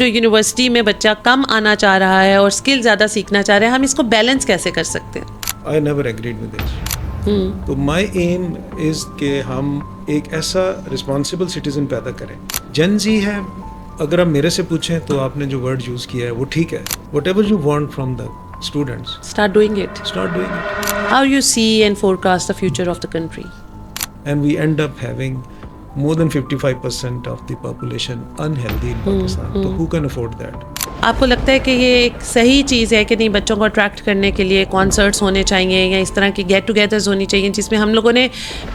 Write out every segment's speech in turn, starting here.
جو یونیورسٹی میں بچہ کم آنا چاہ رہا ہے اور اسکل زیادہ سیکھنا چاہ رہے ہیں, ہم اس کو بیلنس کیسے کر سکتے ہیں؟ I never agreed with this. تو my aim is کہ ہم ایک ایسا رسپانسبل سٹیزن پیدا کریں. جن زی ہے, اگر آپ میرے سے پوچھیں تو آپ نے جو ورڈ یوز کیا ہے وہ ٹھیک ہے. Whatever you want from the students, Start doing it. start doing it. How you see and forecast the future of the country? And we end up having more than 55% of the population unhealthy in Pakistan. So who can afford that? آپ کو لگتا ہے کہ یہ ایک صحیح چیز ہے کہ نہیں, بچوں کو اٹریکٹ کرنے کے لیے کانسرٹس ہونے چاہیے یا اس طرح کی گیٹ ٹوگیدرز ہونی چاہیے جس میں ہم لوگوں نے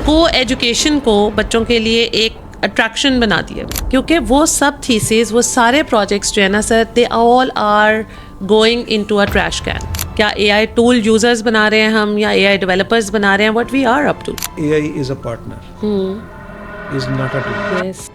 کو ایجوکیشن کو بچوں کے لیے ایک اٹریکشن بنا دیا, کیونکہ وہ سب تھیسز, وہ سارے پروجیکٹس جو ہے نا sir, they all are going in to a trash can. کیا اے آئی ٹول یوزرز بنا رہے ہیں ہم یا اے آئی ڈیولپرز بنا رہے ہیں؟ What we are up to. AI is a partner, is not a tool. Yes.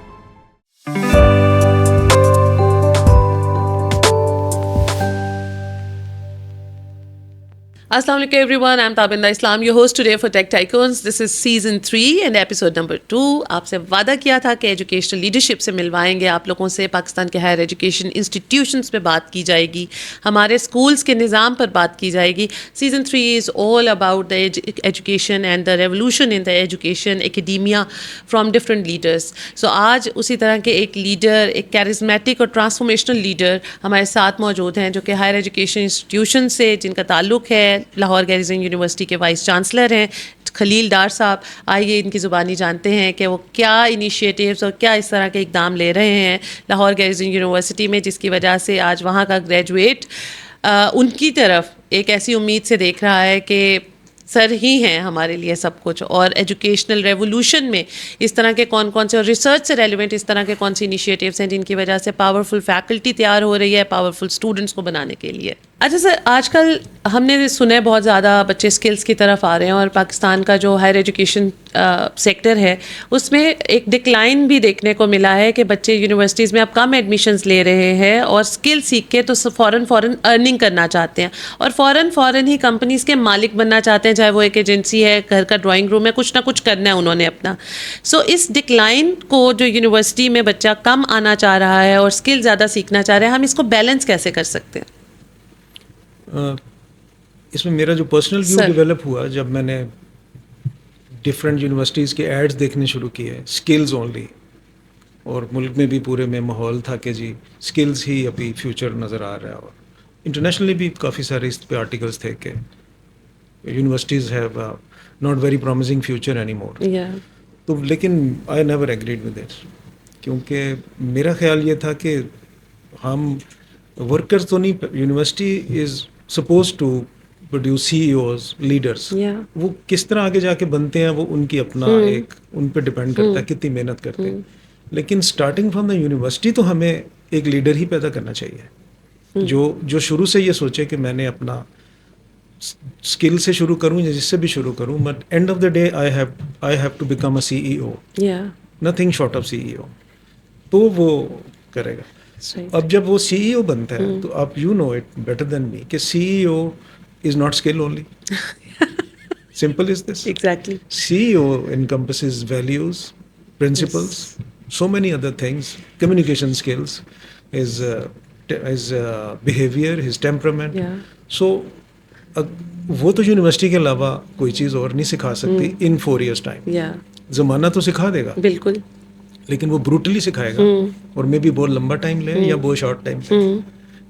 السلام علیکم everyone, I am Tabinda Islam, your host today for tech tycoons. This is season 3 and episode number 2. آپ سے وعدہ کیا تھا کہ ایجوکیشنل لیڈرشپ سے ملوائیں گے آپ لوگوں سے, پاکستان کے ہائر ایجوکیشن انسٹیٹیوشنس پہ بات کی جائے گی, ہمارے اسکولس کے نظام پر بات کی جائے گی. Season 3 is all about the education and the revolution in the education academia from different leaders. So آج اسی طرح کے ایک لیڈر, ایک کیرزمیٹک اور ٹرانسفارمیشنل لیڈر ہمارے ساتھ موجود ہیں جو کہ ہائر ایجوکیشن انسٹیٹیوشن سے جن کا تعلق ہے, لاہور گیریزن یونیورسٹی کے وائس چانسلر ہیں خلیل ڈار صاحب. آئیے ان کی زبانی جانتے ہیں کہ وہ کیا انیشیٹیوز اور کیا اس طرح کے اقدام لے رہے ہیں لاہور گیریزن یونیورسٹی میں, جس کی وجہ سے آج وہاں کا گریجویٹ ان کی طرف ایک ایسی امید سے دیکھ رہا ہے کہ سر ہی ہیں ہمارے لیے سب کچھ. اور ایجوکیشنل ریولیوشن میں اس طرح کے کون سے, اور ریسرچ سے ریلیونٹ اس طرح کے کون سی انیشیٹیوز ہیں جن کی وجہ سے پاورفل فیکلٹی تیار ہو رہی ہے پاورفل اسٹوڈنٹس کو بنانے کے لیے. اچھا سر, آج کل ہم نے سنا ہے بہت زیادہ بچے اسکلس کی طرف آ رہے ہیں, اور پاکستان کا جو ہائر ایجوکیشن سیکٹر ہے اس میں ایک ڈکلائن بھی دیکھنے کو ملا ہے کہ بچے یونیورسٹیز میں اب کم ایڈمیشنز لے رہے ہیں اور اسکل سیکھ کے تو فوراً ارننگ کرنا چاہتے ہیں اور فوراً ہی کمپنیز کے مالک بننا چاہتے ہیں, چاہے وہ ایک ایجنسی ہے, گھر کا ڈرائنگ روم ہے, کچھ نہ کچھ کرنا ہے انہوں نے اپنا. سو اس ڈکلائن کو جو یونیورسٹی میں بچہ کم آنا چاہ رہا ہے اور اسکل زیادہ سیکھنا چاہ رہے ہیں, ہم اس کو بیلنس کیسے کر سکتے ہیں؟ اس میں میرا جو پرسنل ویو ڈیولپ ہوا جب میں نے ڈفرینٹ یونیورسٹیز کے ایڈز دیکھنے شروع کیے, اسکلز اونلی, اور ملک میں بھی پورے میں ماحول تھا کہ جی اسکلز ہی ابھی فیوچر نظر آ رہا ہے, اور انٹرنیشنلی بھی کافی سارے اس پہ آرٹیکلس تھے کہ universities have not very promising future anymore. تو لیکن I never agreed with it, کیونکہ میرا خیال یہ تھا کہ ہم ورکرز تو نہیں, university is supposed to produce C E Os, leaders. وہ کس طرح آگے جا کے بنتے ہیں وہ ان کی اپنا ایک, ان پہ ڈپینڈ کرتا ہے کتنی محنت کرتے ہیں. لیکن اسٹارٹنگ فرام دا یونیورسٹی تو ہمیں ایک لیڈر ہی پیدا کرنا چاہیے جو شروع سے یہ سوچے کہ میں نے اپنا اسکل سے شروع کروں یا جس سے بھی شروع کروں, but end of the day I have to become a C E O, nothing short of C E O. تو وہ کرے گا. اب جب وہ سی ای او بنتا ہے تو آپ you know it better than me کہ C E O is not skill only. Simple is this. Exactly. C E O encompasses values, principles, so many other things, communication skills, his behavior, his temperament. So وہ تو university کے علاوہ کوئی چیز اور نہیں سکھا سکتی ان 4 years ٹائم. زمانہ تو سکھا دے گا بالکل, لیکن وہ بروٹلی سکھائے گا, اور مے بی بہت لمبا ٹائم لے یا بہت شارٹ ٹائم لے.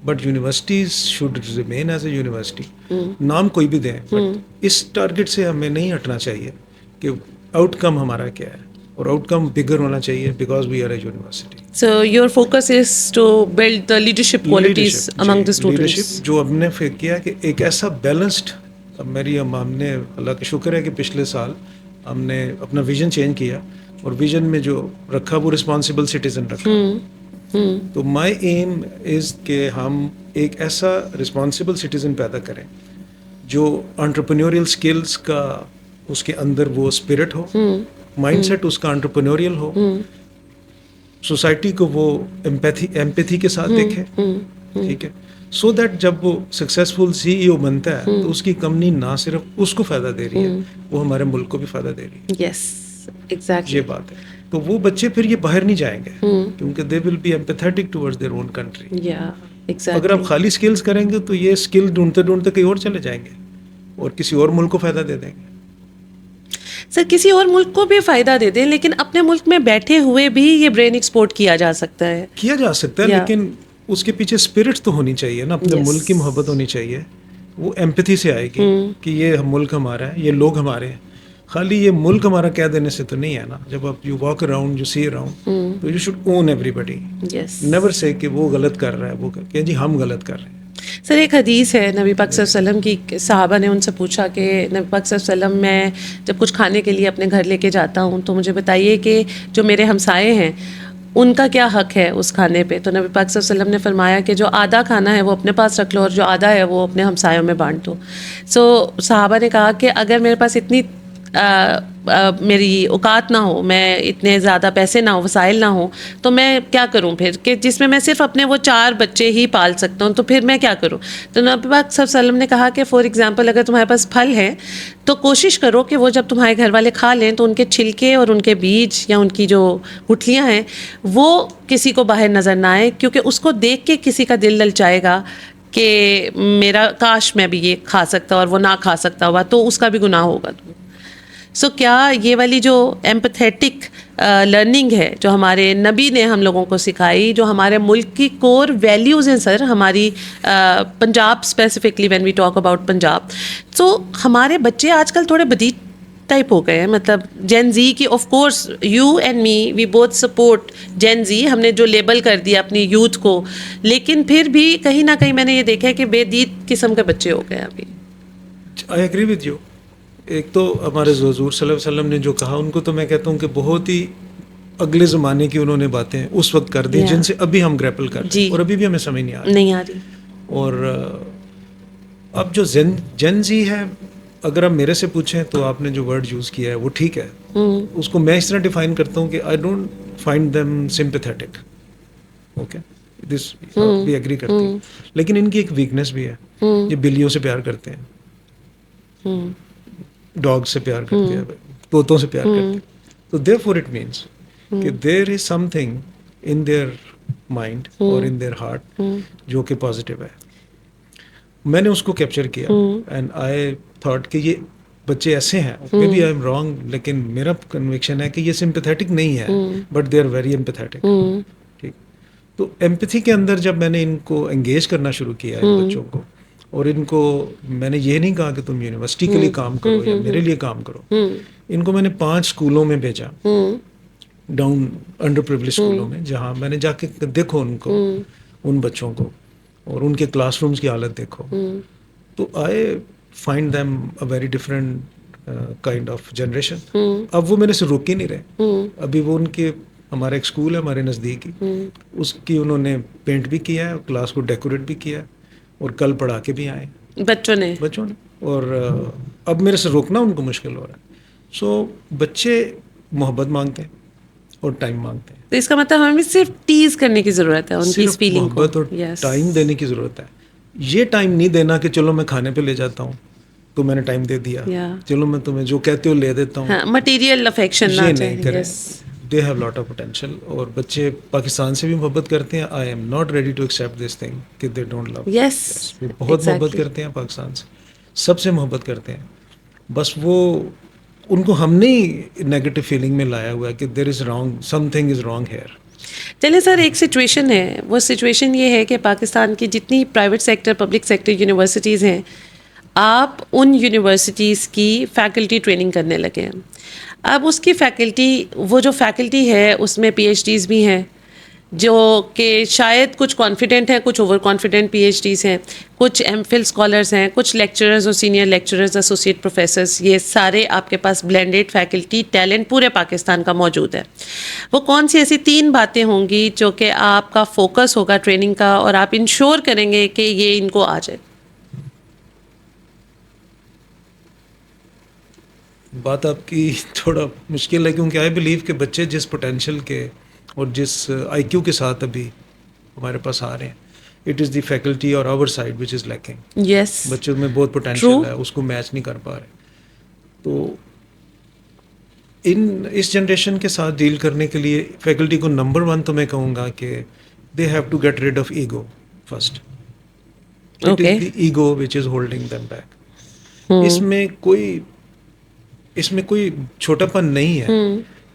But universities should remain as a university. نام کوئی بھی دیں, بٹ اس ٹارگیٹ سے ہمیں نہیں ہٹنا چاہیے کہ آؤٹ کم ہمارا کیا ہے, اور آؤٹ کم بگر ہونا چاہیے because we are a university. So your focus is to build the leadership qualities among the students. Leadership جو ہم نے فکر کیا کہ ایک ایسا بیلنسڈ, اب ہم نے اللہ کا شکر ہے کہ پچھلے سال ہم نے اپنا ویژن چینج کیا, اور ویژن میں جو رکھا وہ رسپانسبل سٹیزن رکھا. تو مائی ایم از کہ ہم ایک ایسا رسپانسبل سٹیزن پیدا کریں جو انٹرپرینیوریل اسکلس کا اس کے اندر وہ اسپرٹ ہو, مائنڈ سیٹ اس کا انٹرپرینیوریل ہو, سوسائٹی کو وہ ایمپیتھی کے ساتھ دیکھے, ٹھیک ہے, سو دیٹ جب وہ سکسیزفل سی ای او بنتا ہے تو اس کی کمپنی نہ صرف اس کو فائدہ دے رہی ہے, وہ ہمارے ملک کو بھی فائدہ دے رہی ہے. یس ایگزیکٹلی, یہ بات ہے. تو وہ بچے پھر یہ باہر نہیں جائیں گے کیونکہ they will be empathetic towards their own country. اگر آپ خالی اسکلز کریں گے تو یہ اسکل ڈھونڈتے ڈھونڈتے کہیں اور چلے جائیں گے اور کسی اور ملک کو فائدہ دے دیں گے. سر کسی اور ملک کو بھی فائدہ دے دیں لیکن اپنے ملک میں بیٹھے ہوئے بھی یہ برین ایکسپورٹ کیا جا سکتا ہے. لیکن اس کے پیچھے اسپرٹ تو ہونی چاہیے نا, اپنے ملک کی محبت ہونی چاہیے. وہ ایمپتھی سے آئے گی کہ یہ ملک ہمارا ہے, یہ لوگ ہمارے ہیں. خالی یہ ملک ہمارا کہہ دینے سے تو نہیں ہے نا. جب آپ you walk around, you C around, تو you should own every body. Never سے کہ وہ غلط کر رہا ہے, وہ کہ جی ہم غلط کر رہے ہیں. سر ایک حدیث ہے نبی پاک صلی اللہ علیہ وسلم کی, صحابہ نے ان سے پوچھا کہ نبی پاک صلی اللہ علیہ وسلم میں جب کچھ کھانے کے لیے اپنے گھر لے کے جاتا ہوں تو مجھے بتائیے کہ جو میرے ہمسائے ہیں ان کا کیا حق ہے اس کھانے پہ. تو نبی پاک صلی اللہ علیہ وسلم نے فرمایا کہ جو آدھا کھانا ہے وہ اپنے پاس رکھ لو اور جو آدھا ہے وہ اپنے ہمسایوں میں بانٹ دو. سو صحابہ نے کہا کہ اگر میرے پاس اتنی میری اوقات نہ ہو, میں اتنے زیادہ پیسے نہ ہو, وسائل نہ ہوں, تو میں کیا کروں پھر, کہ جس میں صرف اپنے وہ 4 بچے ہی پال سکتا ہوں, تو پھر میں کیا کروں. تو نبی پاک صلی اللہ علیہ وسلم نے کہا کہ فار ایگزامپل اگر تمہارے پاس پھل ہے تو کوشش کرو کہ وہ جب تمہارے گھر والے کھا لیں تو ان کے چھلکے اور ان کے بیج یا ان کی جو گٹھلیاں ہیں وہ کسی کو باہر نظر نہ آئے, کیونکہ اس کو دیکھ کے کسی کا دل للچائے گا کہ میرا کاش میں بھی یہ کھا سکتا اور وہ نہ کھا سکتا ہوا, تو اس کا بھی گناہ ہوگا. سو کیا یہ والی جو ایمپتھیٹک لرننگ ہے جو ہمارے نبی نے ہم لوگوں کو سکھائی, جو ہمارے ملک کی کور ویلیوز ہیں سر, ہماری Punjab specifically when we talk about Punjab, تو ہمارے بچے آج کل تھوڑے بدی ٹائپ ہو گئے ہیں. مطلب جین زی کی of course you and me we both support gen Z, ہم نے جو لیبل کر دیا اپنی یوتھ کو, لیکن پھر بھی کہیں نہ کہیں میں نے یہ دیکھا ہے کہ بے دید قسم کے بچے ہو گئے ابھی. I agree with you. ایک تو ہمارے حضور صلی اللہ علیہ وسلم نے جو کہا, ان کو تو میں کہتا ہوں کہ بہت ہی اگلے زمانے کی انہوں نے باتیں اس وقت کر دی جن سے ابھی ہم گریپل کر رہے ہیں اور ابھی بھی ہمیں سمجھ نہیں آ رہی. اور اب جو جن زی ہے, اگر آپ میرے سے پوچھیں تو آپ نے جو ورڈ یوز کیا ہے وہ ٹھیک ہے. اس کو میں اس طرح ڈیفائن کرتا ہوں کہ I don't find them sympathetic. Okay, this بھی ایگری کرتی ہوں, لیکن ان کی ایک ویکنیس بھی ہے, یہ بلیوں سے پیار کرتے ہیں, ڈاگ سے پیار کرتے ہیں, طوطوں سے پیار کرتے ہیں. تو دیر فور اٹ مینس کہ there is something in their mind اور ان دیئر ہارٹ جو کہ پازیٹیو ہے. میں نے اس کو کیپچر کیا اینڈ آئی تھاٹ کہ یہ بچے ایسے ہیں, may be I am wrong, لیکن میرا کنوکشن ہے کہ یہ سمپیتھیٹک نہیں ہے but they are very empathetic. ٹھیک, تو ایمپیتھی کے اندر جب میں نے ان کو انگیج کرنا شروع کیا ان بچوں کو, اور ان کو میں نے یہ نہیں کہا کہ تم یونیورسٹی کے لیے کام کرو یا میرے لیے کام کرو, ان کو میں نے 5 اسکولوں میں بھیجا, ڈاؤن انڈر پریویلیج اسکولوں میں, جہاں میں نے جا کے دیکھو ان کو, ان بچوں کو, اور ان کے کلاس رومز کی حالت دیکھو, تو I find them a very different kind of generation. اب وہ میرے سے رک ہی نہیں رہے. ابھی وہ ان کے, ہمارا ایک اسکول ہے ہمارے نزدیک ہی, اس کی انہوں نے پینٹ بھی کیا ہے, کلاس کو ڈیکوریٹ بھی کیا ہے, اور کل پڑھا کے بھی آئے بچوں نے. اور اب میرے سے روکنا ان کو مشکل ہو رہا ہے. سو بچے محبت مانگتے ہیں اور ٹائم مانگتے ہیں. تو اس کا مطلب ہمیں صرف ٹیز کرنے کی ضرورت ہے, ان کی فیلنگ کو محبت اور ٹائم دینے کی ضرورت ہے. یہ ٹائم نہیں دینا کہ چلو میں کھانے پہ لے جاتا ہوں تو میں نے ٹائم دے دیا, چلو میں تمہیں جو کہتے ہو لے دیتا ہوں. مٹیریل افیکشن نہ کریں. They have lot of potential. اور بچے پاکستان سے بھی محبت کرتے ہیں. I am not ready to accept this thing کہ دے ڈونٹ لو. وہ بہت محبت کرتے ہیں پاکستان سے, سب سے محبت کرتے ہیں. بس وہ ان کو ہم نے نیگیٹو فیلنگ میں لایا ہوا ہے کہ there is wrong, something is wrong here. چلیں سر, ایک سچویشن ہے, وہ سچویشن یہ ہے کہ پاکستان کی جتنی private sector, public sector universities ہیں, آپ ان یونیورسٹیز کی فیکلٹی ٹریننگ کرنے لگے ہیں. اب اس کی فیکلٹی, وہ جو فیکلٹی ہے اس میں پی ایچ ڈیز بھی ہیں, جو کہ شاید کچھ کانفیڈنٹ ہیں, کچھ over confident P H Ds ہیں, کچھ ایم فل اسکالرس ہیں, کچھ لیکچررز اور سینئر لیکچررز, ایسوسیٹ پروفیسرز, یہ سارے آپ کے پاس بلینڈیڈ فیکلٹی ٹیلنٹ پورے پاکستان کا موجود ہے. وہ کون سی ایسی 3 باتیں ہوں گی جو کہ آپ کا فوکس ہوگا ٹریننگ کا, اور آپ انشور کریں گے کہ یہ ان کو آ جائے؟ بات آپ کی تھوڑا مشکل ہے, کیونکہ آئی بلیو کہ بچے جس پوٹینشیل کے اور جس آئی کیو کے ساتھ ابھی ہمارے پاس آ رہے ہیں, اٹ از دی فیکلٹی اور آور سائڈ وچ از لیکنگ. بچوں میں بہت پوٹینشیل ہے, اس کو میچ نہیں کر پا رہے. تو اس جنریشن کے ساتھ ڈیل کرنے کے لیے فیکلٹی کو نمبر 1 تو میں کہوں گا کہ they have to get rid of ego first. It is the ego which is holding them back. اس میں کوئی چھوٹا پن نہیں ہے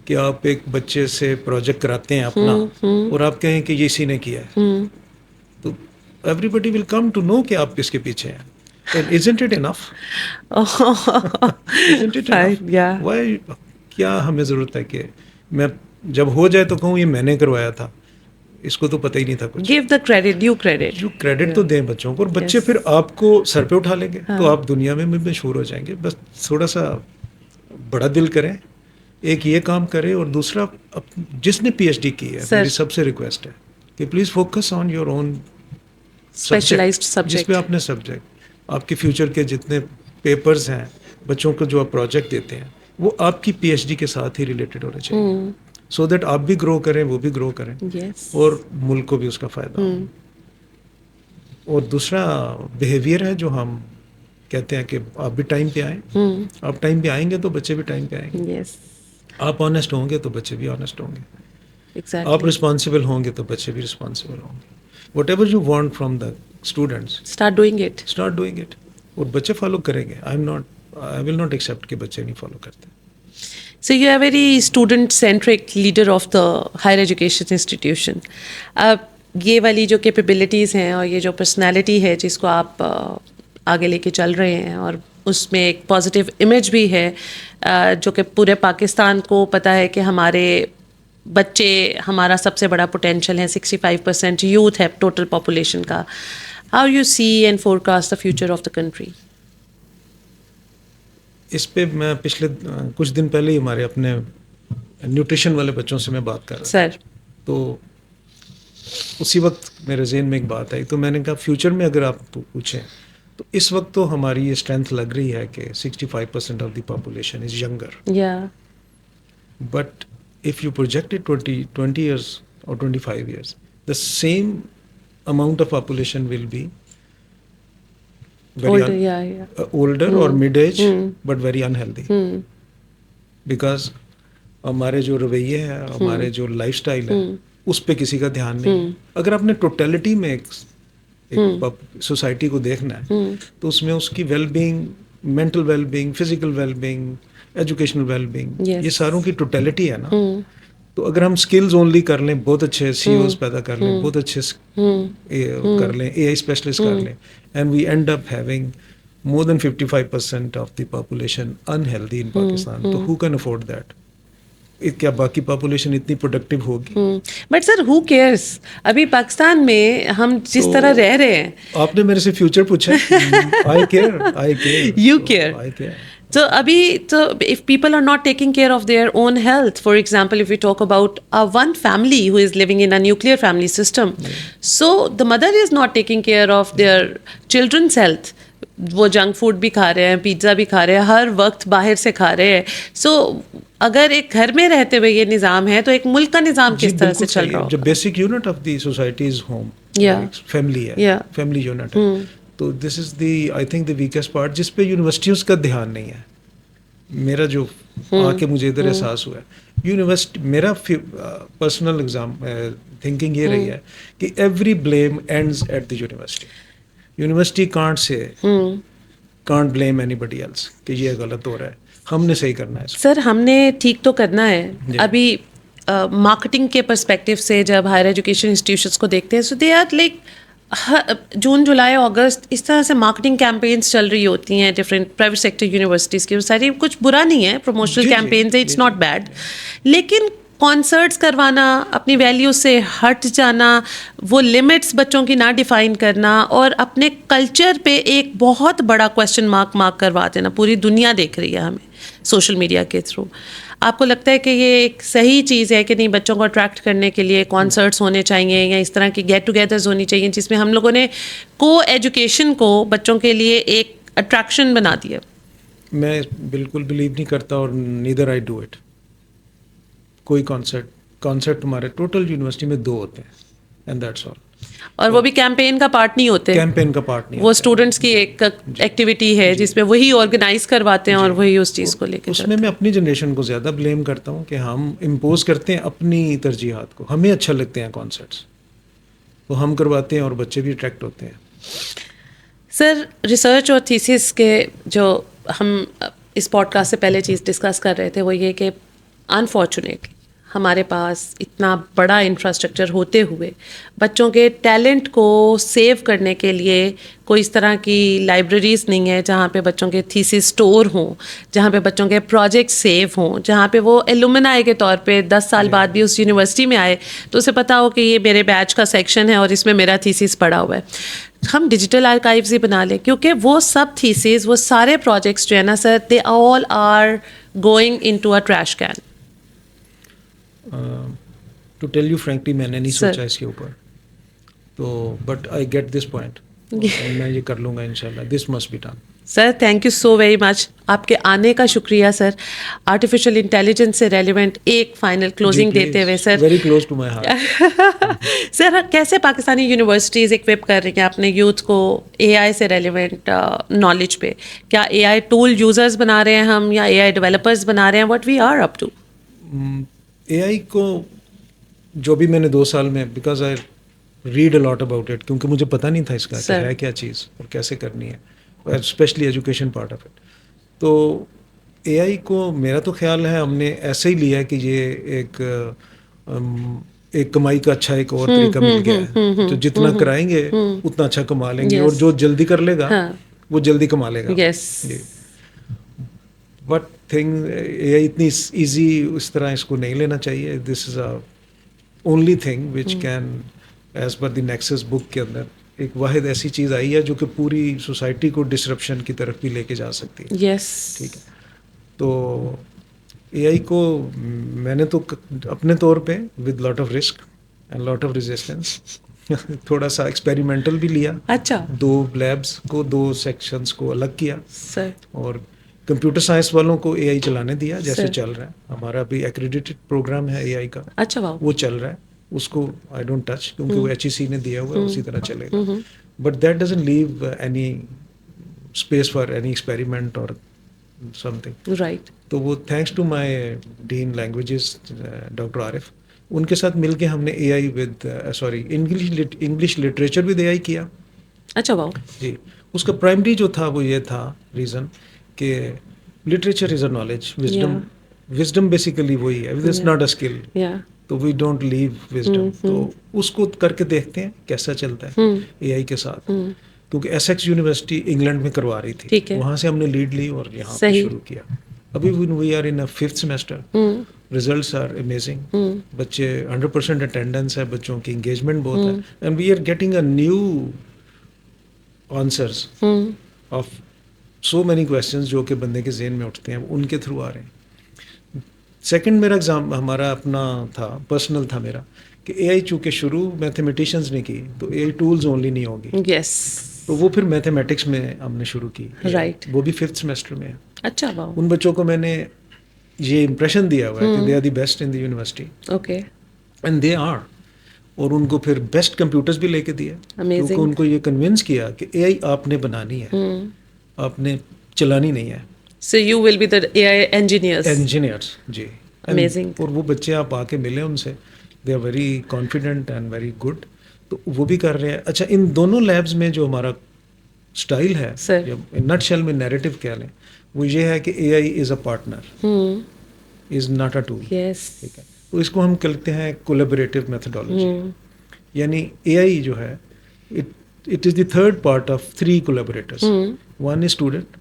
کہ آپ ایک بچے سے پروجیکٹ کراتے ہیں اپنا اور آپ کہیں کہ یہ اسی نے کیا ہے, تو every body will come to know کہ آپ کس کے پیچھے ہیں. Isn't it enough? Isn't it enough? Yeah. Why? کیا ہمیں ضرورت ہے کہ میں جب ہو جائے تو کہوں یہ میں نے کروایا تھا, اس کو تو پتہ ہی نہیں تھا کچھ. Give the credit, due credit. جو کریڈٹ تو دیں بچوں کو, اور بچے پھر آپ کو سر پہ اٹھا لیں گے تو آپ دنیا میں مشہور ہو جائیں گے. بس تھوڑا سا بڑا دل کریں, ایک یہ کام کرے, اور دوسرا جس نے پی ایچ ڈی کی ہے میری سب سے ریکویسٹ ہے کہ please focus on your own specialised subject, جس پہ آپ نے سبجیکٹ, آپ کے فیوچر کے جتنے پیپرز ہیں بچوں کو جو آپ پروجیکٹ دیتے ہیں وہ آپ کی پی ایچ ڈی کے ساتھ ہی ریلیٹڈ ہونے چاہیے, سو دیٹ آپ بھی گرو کریں, وہ بھی گرو کریں, اور ملک کو بھی اس کا فائدہ ہو. اور دوسرا بیہیویئر ہے جو ہم کہتے ہیں کہ آپ بھی ٹائم پہ آئیں, آپ ٹائم پہ آئیں گے تو بچے بھی ٹائم پہ آئیں گے, آپ آنیسٹ ہوں گے تو بچے بھی آنیسٹ ہوں گے, آپ رسپانسبل ہوں گے تو بچے بھی رسپانسبل ہوں گے. What ever you want from the students, start doing it, اور بچے فالو کریں گے. I will not accept کہ بچے نہیں فالو کرتے. So you are very student-centric leader of the higher education institution. اب یہ والی جو کیپیبلٹیز ہیں اور یہ جو پرسنالٹی ہے جس کو آپ آگے لے کے چل رہے ہیں, اور اس میں ایک پازیٹیو امیج بھی ہے جو کہ پورے پاکستان کو پتہ ہے کہ ہمارے بچے ہمارا سب سے بڑا پوٹینشیل ہے, 65% یوتھ ہے ٹوٹل پاپولیشن کا. How you see and forecast the future of the country? اس پہ میں پچھلے کچھ دن پہلے ہی ہمارے اپنے نیوٹریشن والے بچوں سے میں بات کر رہا سر, تو اسی وقت میرے ذہن میں ایک بات آئی, تو میں نے کہا فیوچر میں اگر آپ پوچھیں تو اس وقت تو ہماری یہ اسٹرینتھ لگ رہی ہے کہ 65% of the population is younger, but if you project it 20 years or 25 years, the same amount of population will be very older or mid-age, but very unhealthy. Because ہمارے جو رویے ہیں, ہمارے جو لائف سٹائل ہے, اس پہ کسی کا دھیان نہیں. اگر آپ نے ٹوٹیلٹی میں ایک سوسائٹی کو دیکھنا ہے تو اس میں اس کی well being, mental well being, physical well being, educational well being, یہ ساروں کی ٹوٹیلٹی ہے نا. تو اگر ہم اسکلز اونلی کر لیں, بہت اچھے سی اوز پیدا کر لیں, بہت اچھے کر لیں, اے آئی اسپیشلسٹ کر لیں, and we end up having more than 55% of the population unhealthy in Pakistan, تو ہو کین افورڈ دیٹ؟ کیا باقی پاپولیشن اتنی پروڈکٹیو ہوگی؟ But sir who cares? ابھی پاکستان میں ہم جس طرح رہ رہے ہیں, آپ نے میرے سے فیوچر پوچھا, you care. So abhi, so if people are not taking care of their own health, for example, if we talk about one family who is living in a nuclear family system, so the mother is not taking care of their children's health. وہ junk food بھی کھا رہے ہیں, pizza بھی کھا رہے ہیں, ہر وقت باہر سے کھا رہے ہیں. سو اگر ایک گھر میں رہتے ہوئے یہ نظام ہے تو ایک ملک کا نظام کس طرح سے چل رہا ہوگا؟ جو basic unit of the society is home, family ہے, فیملی یونٹ ہے. تو دس از دی آئی تھنک دی ویکسٹ پارٹ, جس پہ یونیورسٹیز کا دھیان نہیں ہے. میرا جو آ کے مجھے ادھر احساس ہوا ہے, یونیورسٹی, میرا پرسنل ایگزام تھنکنگ یہ رہی ہے کہ every blame ends at the university. University can't blame anybody else کہ یہ غلط ہو رہا ہے, ہم نے صحیح کرنا ہے. سر ہم نے ٹھیک تو کرنا ہے. ابھی مارکیٹنگ کے پرسپیکٹیو سے جب ہائر ایجوکیشن انسٹیٹیوشنس کو دیکھتے ہیں, سو دے آر لائک جون جولائی اگست اس طرح سے مارکیٹنگ کیمپینس چل رہی ہوتی ہیں ڈفرینٹ پرائیویٹ سیکٹر یونیورسٹیز کی. ساری کچھ برا نہیں ہے, پروموشنل کیمپینز ہے, اٹس ناٹ بیڈ, لیکن کانسرٹس کروانا, اپنی ویلیو سے ہٹ جانا, وہ لمٹس بچوں کی نہ ڈیفائن کرنا, اور اپنے کلچر پہ ایک بہت بڑا کویشچن مارک کروا دینا. پوری دنیا دیکھ رہی ہے ہمیں سوشل میڈیا کے تھرو. آپ کو لگتا ہے کہ یہ ایک صحیح چیز ہے کہ نہیں, بچوں کو اٹریکٹ کرنے کے لیے کانسرٹس ہونے چاہیے یا اس طرح کی گیٹ ٹوگیدرز ہونی چاہیے جس میں ہم لوگوں نے کو ایجوکیشن کو بچوں کے لیے ایک اٹریکشن بنا دیا؟ میں بالکل بلیو نہیں کرتا, اور نیدر آئی ڈو اٹ. کوئی کانسرٹ ہمارے ٹوٹل یونیورسٹی میں 2 ہوتے ہیں, اینڈ دیٹس آل. اور وہ بھی کیمپین کا پارٹ نہیں ہوتے, کیمپین کا پارٹ نہیں وہ اسٹوڈنٹس کی ایک ایکٹیویٹی ہے جس میں وہی آرگنائز کرواتے ہیں اور وہی اس چیز کو لے کے. اس میں اپنی جنریشن کو زیادہ بلیم کرتا ہوں کہ ہم امپوز کرتے ہیں اپنی ترجیحات کو, ہمیں اچھا لگتے ہیں کانسیپٹس تو ہم کرواتے ہیں اور بچے بھی اٹریکٹ ہوتے ہیں. سر ریسرچ اور تھیسس کے جو ہم اس پوڈ کاسٹ سے پہلے چیز ڈسکس کر رہے تھے وہ یہ کہ انفارچونیٹلی ہمارے پاس اتنا بڑا انفراسٹرکچر ہوتے ہوئے بچوں کے ٹیلنٹ کو سیو کرنے کے لیے کوئی اس طرح کی لائبریریز نہیں ہے جہاں پہ بچوں کے تھیسس اسٹور ہوں, جہاں پہ بچوں کے پروجیکٹ سیو ہوں, جہاں پہ وہ ایلومنائی کے طور پہ 10 سال بعد بھی اس یونیورسٹی میں آئے تو اسے پتہ ہو کہ یہ میرے بیچ کا سیکشن ہے اور اس میں میرا تھیسس پڑا ہوا ہے. ہم ڈیجیٹل آرکائیوز ہی بنا لیں کیونکہ وہ سب تھیسز, وہ سارے پروجیکٹس جو ہے نا sir, they all are going in to a trash can. To tell you frankly میں نے نہیں سوچا اس کے اوپر, تو but I get this point, میں یہ کر لوں گا انشاءاللہ. This must be done. Sir thank you so very much, آپ کے آنے کا شکریہ سر. آرٹیفیشیل انٹیلیجنس سے ریلیونٹ ایک فائنل کلوزنگ دیتے ہوئے sir, very close to my heart. Sir کیسے پاکستانی یونیورسٹیز اکوپ کر رہی ہیں اپنے یوتھ کو اے آئی سے ریلیونٹ نالج پہ؟ کیا اے آئی ٹول یوزرز بنا رہے ہیں ہم یا اے آئی ڈیولپرز بنا رہے ہیں؟ What we are up to? A I کو جو بھی میں نے 2 سال میں, because I read a lot about it, کیونکہ مجھے پتہ نہیں تھا اس کا کہ ہے کیا چیز اور کیسے کرنی ہے, especially education part of it. تو اے آئی کو میرا تو خیال ہے ہم نے ایسے ہی لیا ہے کہ یہ ایک کمائی کا اچھا ایک اور طریقہ مل گیا ہے, تو جتنا کرائیں گے اتنا اچھا کما لیں گے, اور جو جلدی کر لے گا وہ جلدی کما لے گا. بٹ تھنگ اے آئی اتنی ایزی اس طرح اس کو نہیں لینا چاہیے. This is a only thing which can, as per the nexus book کے اندر ایک واحد ایسی چیز آئی ہے جو کہ پوری سوسائٹی کو ڈسرپشن کی طرف بھی لے کے جا سکتی ہے. ٹھیک ہے, تو اے آئی کو میں نے تو اپنے طور پہ with lot of risk and lot of resistance تھوڑا سا ایکسپیریمنٹل بھی لیا. اچھا. 2 لیبس کو 2 سیکشنس کو الگ کیا سر, اور کمپیوٹر سائنس والوں کو اے آئی چلانے دیا جیسے چل رہا ہے. ہمارا بھی ایکریڈیٹڈ پروگرام ہے اے آئی کا. اچھا واو. وہ چل رہا ہے, اس کو آئی ڈونٹ ٹچ کیونکہ وہ HEC نے دیا ہوا ہے, اسی طرح چلے گا. But that doesn't leave any space for any experiment اور سم تھنگ. رائٹ. تو وہ thanks to my dean languages doctor Arif, ان کے ساتھ مل کے ہم نے A I with English literature with A I کیا. اچھا واو. جی, اس کا پرائمری جو تھا وہ یہ تھا ریزن کہ literature is a knowledge, wisdom basically وہی ہے, اٹس ناٹ اے اسکل. تو وی ڈونٹ لیو وزڈم. تو اس کو کر کے دیکھتے ہیں کیسا چلتا ہے اے آئی کے ساتھ, کیونکہ ایسیکس یونیورسٹی انگلینڈ میں کروا رہی تھی, وہاں سے ہم نے لیڈ لی اور یہاں پہ شروع کیا. ابھی we are in 5th semester, results are amazing. بچے 100% اٹینڈنس ہے, بچوں کی انگیجمنٹ بہت ہے, and we are getting a new answers of so many questions جو کہ بندے کے ذہن میں اٹھتے ہیں, ان کے تھرو آ رہے ہیں. سیکنڈ میرا ایگزام ہمارا اپنا تھا, پرسنل تھا میرا, کہ اے آئی چونکہ شروع میتھمیٹیشینز نے کی تو اے آئی ٹولز اونلی نہیں ہوگی. یس. تو وہ پھر میتھمیٹکس میں ہم نے شروع کی. رائٹ. وہ بھی 5th سیمسٹر میں ہے. اچھا واو. ان بچوں کو میں نے یہ امپریشن دیا ہوا ہے کہ they are the best in the university. Okay. And they are. اور ان کو پھر بیسٹ کمپیوٹرز بھی لے کے دیے, کیونکہ ان کو یہ کنونس کیا کہ اے آئی آپ نے بنانی ہے, آپ نے چلانی نہیں ہے. So you will be the AI engineers. Engineers, G. Amazing. اور وہ بچے آپ آ کے ملے ان سے, they are very confident and very good. تو وہ بھی کر رہے ہیں. اچھا, ان دونوں لیبز میں جو ہمارا اسٹائل ہے, نٹ شیل میں نیریٹو کہہ لیں, وہ یہ ہے کہ A I is a partner, is not a tool. ٹھیک ہے, تو اس کو ہم کہتے ہیں کولیبریٹو میتھڈالوجی. یعنی اے آئی جو ہے it is the third part of 3 collaborators. One is student,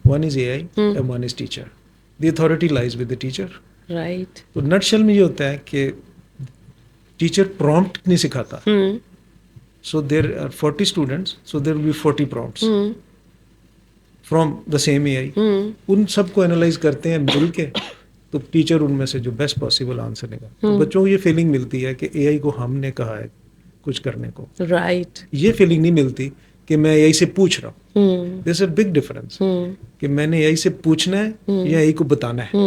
one is AI, and one is teacher. The authority lies with the teacher. Right. تو nutshell میں یہ ہوتا ہے کہ teacher prompt نہیں سکھاتا. So there are 40 students, so there will be 40 prompts from the same AI. ان سب کو analyze کرتے ہیں مل کے, تو ٹیچر ان میں سے جو بیسٹ پاسبل آنسر دے گا. تو بچوں کو یہ فیلنگ ملتی ہے کہ اے آئی کو ہم نے کہا ہے کچھ کرنے کو. رائٹ. یہ فیلنگ نہیں ملتی کہ میں اے آئی سے پوچھ رہا ہوں. دیر از اے بگ ڈفرنس کہ میں نے اے آئی سے پوچھنا ہے یا اے آئی کو بتانا ہے.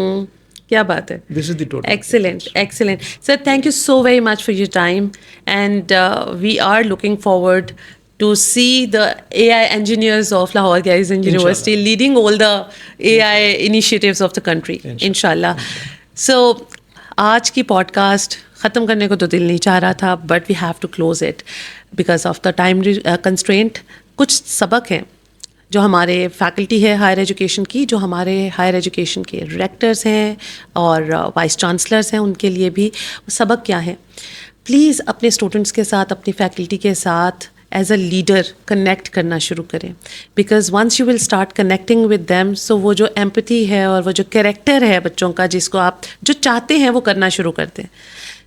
کیا بات ہے. This is the total. Excellent, excellent. Sir, thank you so very much for your time, and we are looking forward to see the AI engineers of Lahore Garrison University leading all the AI initiatives of the country, inshallah. So, آج کی pod cost ختم کرنے کو تو دل نہیں چاہ رہا تھا, but we have to close it because of the time constraint. کچھ سبق ہیں جو ہمارے فیکلٹی ہے ہائر ایجوکیشن کی, جو ہمارے ہائر ایجوکیشن کے ریکٹرز ہیں اور وائس چانسلرز ہیں, ان کے لیے بھی سبق کیا ہے. پلیز اپنے اسٹوڈنٹس کے ساتھ, اپنی فیکلٹی کے ساتھ ایز اے لیڈر کنیکٹ کرنا شروع کریں, because once you will start connecting with them, so وہ جو ایمپتھی ہے اور وہ جو کریکٹر ہے بچوں کا, جس کو آپ جو چاہتے ہیں وہ کرنا شروع کر دیں.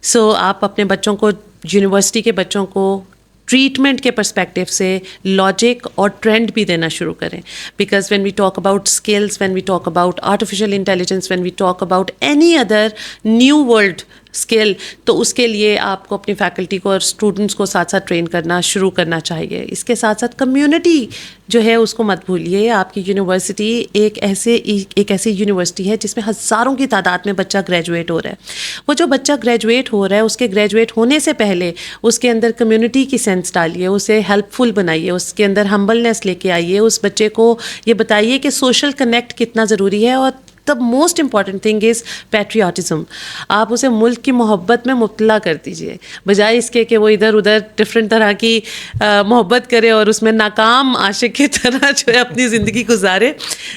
سو آپ اپنے بچوں کو, یونیورسٹی کے بچوں کو ٹریٹمنٹ کے پرسپیکٹیو سے لاجک اور ٹرینڈ بھی دینا شروع کریں, because when we talk about skills, when we talk about artificial intelligence, when we talk about any other new world skill, تو اس کے لیے آپ کو اپنی فیکلٹی کو اور اسٹوڈنٹس کو ساتھ ساتھ ٹرین کرنا شروع کرنا چاہیے. اس کے ساتھ ساتھ کمیونٹی جو ہے اس کو مت بھولیے. آپ کی یونیورسٹی ایک ایسی یونیورسٹی ہے جس میں ہزاروں کی تعداد میں بچہ گریجویٹ ہو رہا ہے. وہ جو بچہ گریجویٹ ہو رہا ہے, اس کے گریجویٹ ہونے سے پہلے اس کے اندر کمیونٹی کی سینس ڈالیے, اسے ہیلپ فل بنائیے, اس کے اندر ہمبلنس لے کے آئیے, اس بچے کو یہ بتائیے کہ سوشل کنیکٹ کتنا ضروری ہے. اور the most important thing is patriotism. آپ اسے ملک کی محبت میں مبتلا کر دیجیے, بجائے اس کے کہ وہ ادھر ادھر ڈفرینٹ طرح کی محبت کرے اور اس میں ناکام عاشق کی طرح جو ہے اپنی زندگی گزارے.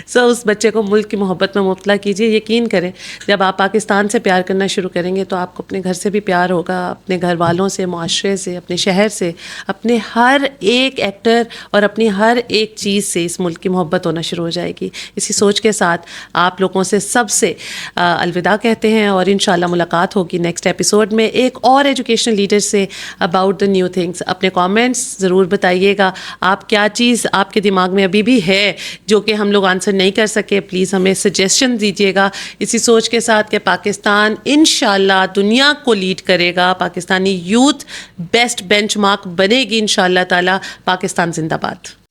سو اس بچے کو ملک کی محبت میں مبتلا کیجیے. یقین کریں, جب آپ پاکستان سے پیار کرنا شروع کریں گے تو آپ کو اپنے گھر سے بھی پیار ہوگا, اپنے گھر والوں سے, معاشرے سے, اپنے شہر سے, اپنے ہر ایک ایکٹر اور اپنی ہر ایک چیز سے اس ملک کی محبت ہونا شروع ہو جائے گی. اسی سوچ کے ساتھ آپ لوگوں سے سب سے الوداع کہتے ہیں, اور انشاءاللہ ملاقات ہوگی نیکسٹ ایپیسوڈ میں ایک اور ایجوکیشنل لیڈر سے اباؤٹ دا نیو تھنگس. اپنے کامنٹس ضرور بتائیے گا, آپ کیا چیز آپ کے دماغ میں ابھی بھی ہے جو کہ ہم لوگ آنسر نہیں کر سکے, پلیز ہمیں سجیشن دیجیے گا, اسی سوچ کے ساتھ کہ پاکستان انشاءاللہ دنیا کو لیڈ کرے گا, Pakistani youth best benchmark بنے گی انشاءاللہ تعالی. پاکستان زندہ باد.